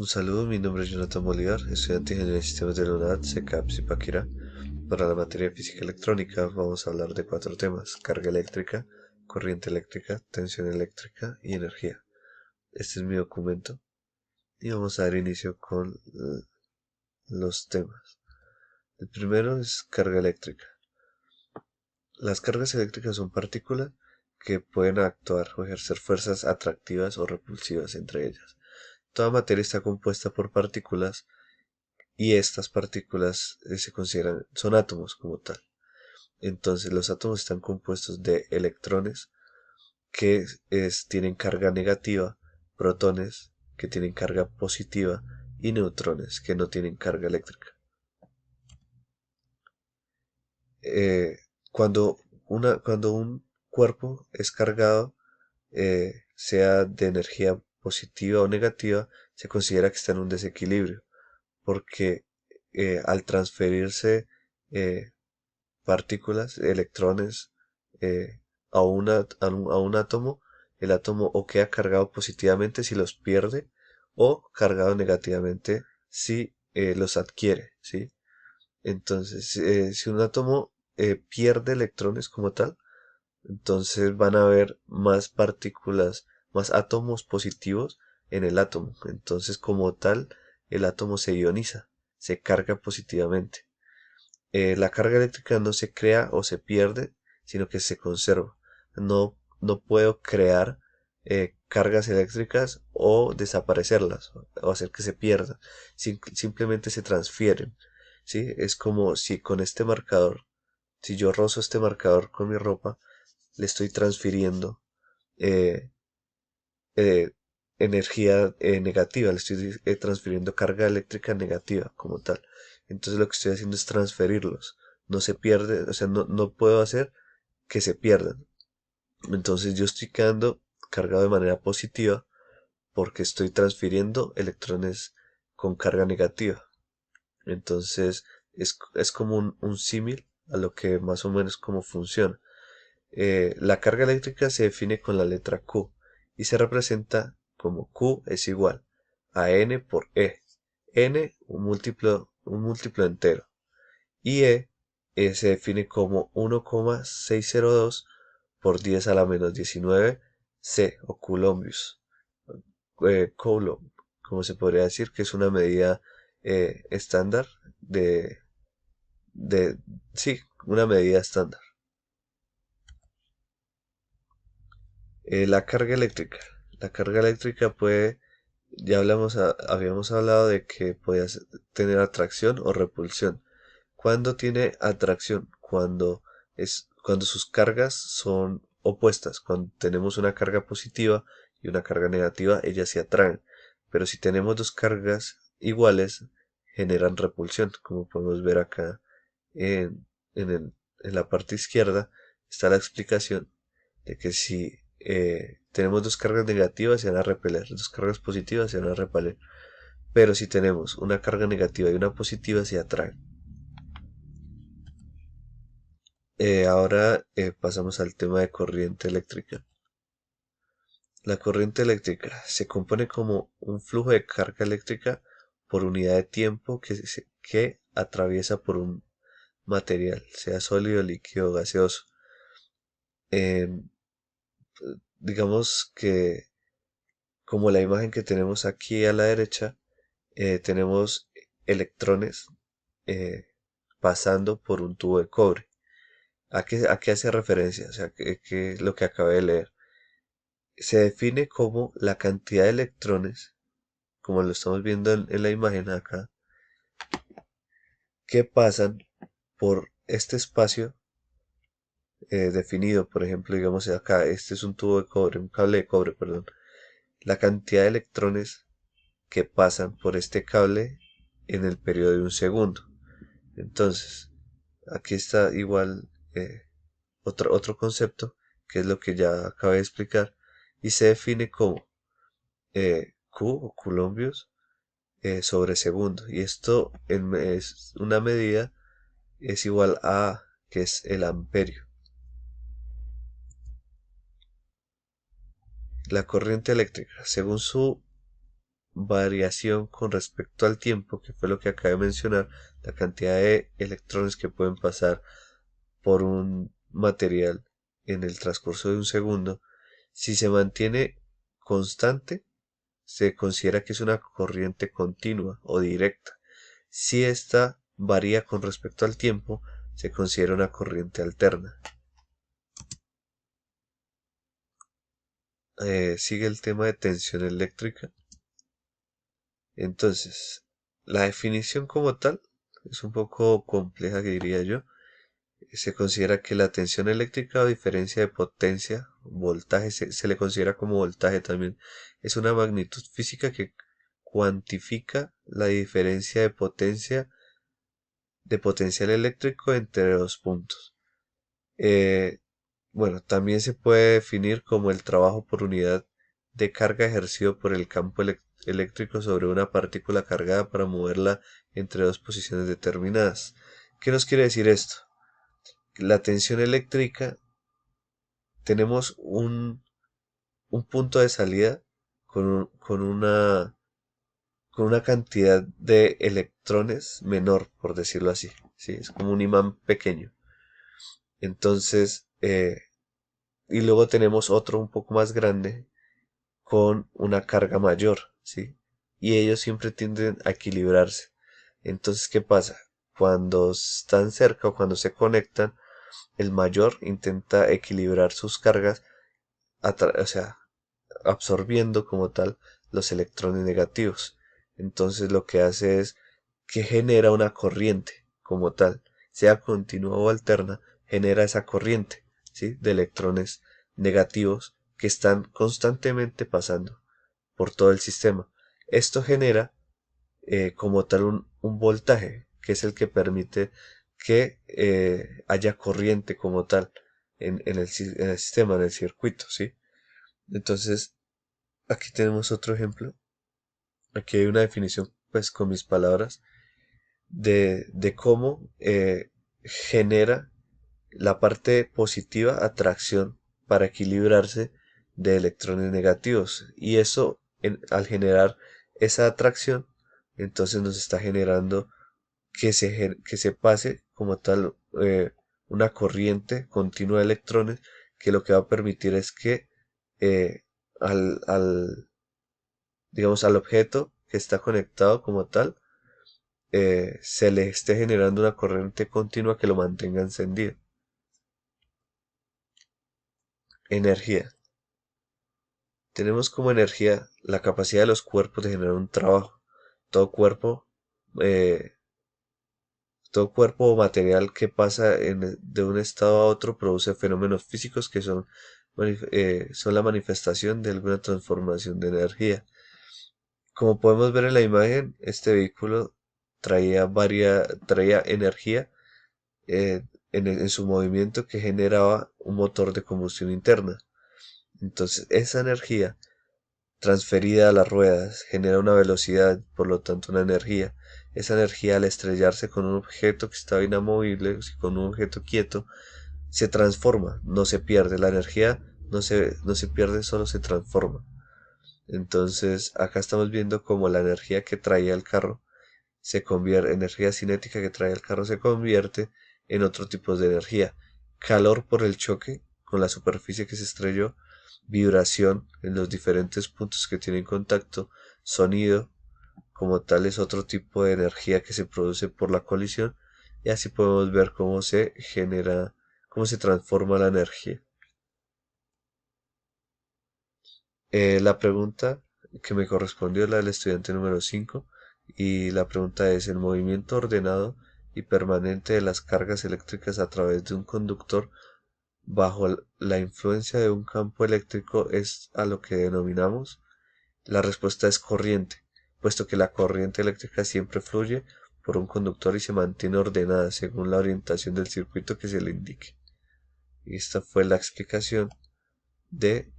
Un saludo, mi nombre es Jonathan Bolívar, estudiante de Ingeniería de Sistemas de la UNAD, SECAP Zipaquirá. Para la materia de física electrónica vamos a hablar de cuatro temas: carga eléctrica, corriente eléctrica, tensión eléctrica y energía. Este es mi documento y vamos a dar inicio con los temas. El primero es carga eléctrica. Las cargas eléctricas son partículas que pueden actuar o ejercer fuerzas atractivas o repulsivas entre ellas. Toda materia está compuesta por partículas y estas partículas se consideran, son átomos como tal. Entonces los átomos están compuestos de electrones que tienen carga negativa, protones que tienen carga positiva y neutrones que no tienen carga eléctrica. Eh, cuando, cuando un cuerpo es cargado, sea de energía positiva o negativa, se considera que está en un desequilibrio, porque al transferirse eh, partículas, electrones, a un átomo, el átomo o queda cargado positivamente si los pierde o cargado negativamente si los adquiere, ¿sí? Entonces, si un átomo pierde electrones como tal, entonces van a haber más partículas, más átomos positivos en el átomo. Entonces, como tal, el átomo se ioniza, se carga positivamente. La carga eléctrica no se crea o se pierde, sino que se conserva. No puedo crear cargas eléctricas o desaparecerlas o hacer que se pierdan. Simplemente se transfieren. ¿Sí? Es como si con este marcador, si yo rozo este marcador con mi ropa, le estoy transfiriendo eh, eh, energía negativa, le estoy transfiriendo carga eléctrica negativa como tal. Entonces lo que estoy haciendo es transferirlos. No se pierde, o sea, no puedo hacer que se pierdan. Entonces yo estoy quedando cargado de manera positiva porque estoy transfiriendo electrones con carga negativa. Entonces es como un símil a lo que más o menos como funciona. La carga eléctrica se define con la letra Q y se representa como Q es igual a N por E. N un múltiplo entero. Y se define como 1,602 por 10 a la menos 19 C o Coulombius. Coulomb, como se podría decir, que es una medida estándar de, sí, una medida estándar. La carga eléctrica. La carga eléctrica puede, ya habíamos hablado de que puede tener atracción o repulsión. ¿Cuándo tiene atracción? Cuando sus cargas son opuestas. Cuando tenemos una carga positiva y una carga negativa, ellas se atraen. Pero si tenemos dos cargas iguales, generan repulsión, como podemos ver acá en la parte izquierda está la explicación de que si tenemos dos cargas negativas se van a repeler, dos cargas positivas se van a repeler, pero si tenemos una carga negativa y una positiva se atraen. Ahora pasamos al tema de corriente eléctrica. La corriente eléctrica se compone como un flujo de carga eléctrica por unidad de tiempo que atraviesa por un material, sea sólido, líquido o gaseoso. Em, digamos que como la imagen que tenemos aquí a la derecha, tenemos electrones eh, pasando por un tubo de cobre. A qué hace referencia? O sea, que lo que acabé de leer. Se define como la cantidad de electrones, como lo estamos viendo en la imagen acá, que pasan por este espacio definido. Por ejemplo, digamos acá, este es un tubo de cobre, un cable de cobre, perdón. La cantidad de electrones que pasan por este cable en el periodo de un segundo. Entonces, aquí está igual otro concepto, que es lo que ya acabé de explicar, y se define como Q o Coulombius sobre segundo. Y esto es una medida, es igual a, que es el amperio. La corriente eléctrica, según su variación con respecto al tiempo, que fue lo que acabé de mencionar, la cantidad de electrones que pueden pasar por un material en el transcurso de un segundo, si se mantiene constante, se considera que es una corriente continua o directa. Si esta varía con respecto al tiempo, se considera una corriente alterna. Sigue el tema de tensión eléctrica. Entonces, la definición como tal es un poco compleja, que diría yo. Se considera que la tensión eléctrica o diferencia de potencia, voltaje, se le considera como voltaje también, es una magnitud física que cuantifica la diferencia de potencial eléctrico entre dos puntos. Eh, bueno, también se puede definir como el trabajo por unidad de carga ejercido por el campo eléctrico sobre una partícula cargada para moverla entre dos posiciones determinadas. ¿Qué nos quiere decir esto? La tensión eléctrica, tenemos un punto de salida con una cantidad de electrones menor, por decirlo así. ¿Sí? Es como un imán pequeño. Entonces, y luego tenemos otro un poco más grande con una carga mayor, ¿sí? Y ellos siempre tienden a equilibrarse. Entonces, ¿qué pasa? Cuando están cerca o cuando se conectan, el mayor intenta equilibrar sus cargas, o sea, absorbiendo como tal los electrones negativos. Entonces lo que hace es que genera una corriente como tal, sea continua o alterna, genera esa corriente, ¿sí? De electrones negativos que están constantemente pasando por todo el sistema. Esto genera como tal un voltaje, que es el que permite que haya corriente como tal en el sistema, en el circuito, ¿sí? Entonces, aquí tenemos otro ejemplo. Aquí hay una definición, pues con mis palabras, de cómo genera la parte positiva atracción para equilibrarse de electrones negativos. Y eso, al generar esa atracción, entonces nos está generando que se pase como tal una corriente continua de electrones, que lo que va a permitir es que eh, al digamos, al objeto que está conectado como tal, se le esté generando una corriente continua que lo mantenga encendido. Energía. Tenemos como energía la capacidad de los cuerpos de generar un trabajo. Todo cuerpo, eh, todo cuerpo o material que pasa de un estado a otro produce fenómenos físicos que son la manifestación de alguna transformación de energía. Como podemos ver en la imagen, este vehículo traía energía en su movimiento, que generaba un motor de combustión interna. Entonces, esa energía transferida a las ruedas genera una velocidad, por lo tanto una energía. Esa energía, al estrellarse con un objeto que estaba inamovible, con un objeto quieto, se transforma, no se pierde. La energía no se pierde, solo se transforma. Entonces, acá estamos viendo cómo la energía que traía el carro energía cinética que trae el carro, se convierte en otro tipo de energía. Calor por el choque con la superficie que se estrelló, vibración en los diferentes puntos que tienen contacto, sonido como tal es otro tipo de energía que se produce por la colisión, y así podemos ver cómo se genera, cómo se transforma la energía. La pregunta que me correspondió es la del estudiante número 5, y la pregunta es: el movimiento ordenado y permanente de las cargas eléctricas a través de un conductor bajo la influencia de un campo eléctrico es a lo que denominamos. La respuesta es corriente, puesto que la corriente eléctrica siempre fluye por un conductor y se mantiene ordenada según la orientación del circuito que se le indique. Y esta fue la explicación de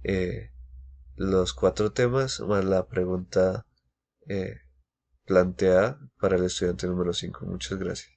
los cuatro temas más la pregunta eh, planteada para el estudiante número 5. Muchas gracias.